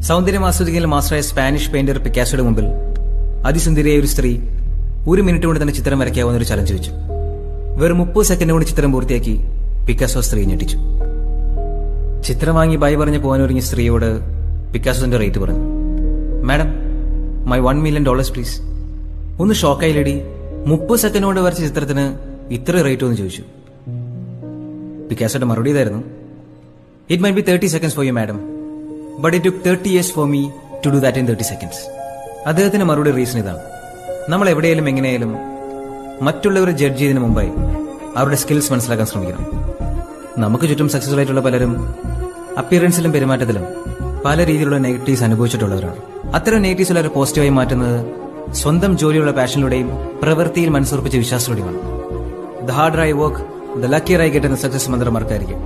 സൗന്ദര്യം ആസ്വദിക്കുന്നതിൽ മാസ്റ്ററായ Spanish painter പിക്കാസോയുടെ മുമ്പിൽ അതിസുന്ദരിയായ ഒരു സ്ത്രീ 1 മിനിറ്റ് കൊണ്ട് തന്നെ ചിത്രം വരയ്ക്കാവുന്ന ഒരു ചലഞ്ച് വെച്ചു. വെറും 30 സെക്കൻഡ് കൊണ്ട് ചിത്രം പൂർത്തിയാക്കി പിക്കാസോ സ്ത്രീ ഞെട്ടിച്ചു. ചിത്രം വാങ്ങി ബൈ പറഞ്ഞ് പോകാനൊരുങ്ങിയ സ്ത്രീയോട് പിക്കാസോന്റെ റേറ്റ് പറഞ്ഞു. Madam, my $1 million please. ഒന്ന് ഷോക്കായി ലേഡി. 30 സെക്കൻഡ് കൊണ്ട് വരച്ച ചിത്രത്തിന് ഇത്ര റേറ്റ് ഒന്ന് ചോദിച്ചു. പിക്കാസോയുടെ മറുപടി ഇതായിരുന്നു: it might be 30 seconds for you madam, but it took 30 years for me to do that in 30 seconds. അദ്ദേഹത്തിന്റെ മറുപടി റീസൺ ഇതാണ്: നമ്മൾ എവിടെയായാലും എങ്ങനെയായാലും മറ്റുള്ളവരെ ജഡ്ജ് ചെയ്തതിനു മുമ്പായി അവരുടെ സ്കിൽസ് മനസ്സിലാക്കാൻ ശ്രമിക്കണം. നമുക്ക് ചുറ്റും സക്സസ്ഫുൾ ആയിട്ടുള്ള പലരും അപ്പിയറൻസിലും പെരുമാറ്റത്തിലും പല രീതിയിലുള്ള നെഗറ്റീവ്സ് അനുഭവിച്ചിട്ടുള്ളവരാണ്. അത്തരം നെഗറ്റീവ്സ് ഉള്ള പോസിറ്റീവായി മാറ്റുന്നത് സ്വന്തം ജോലിയുള്ള പാഷനിലൂടെയും പ്രവൃത്തിയിൽ മനസ്സുറപ്പിച്ച വിശ്വാസത്തിലൂടെയുമാണ്. The harder I work, the luckier I get എന്ന സക്സസ് മന്ത്രം മറക്കാതിരിക്കും.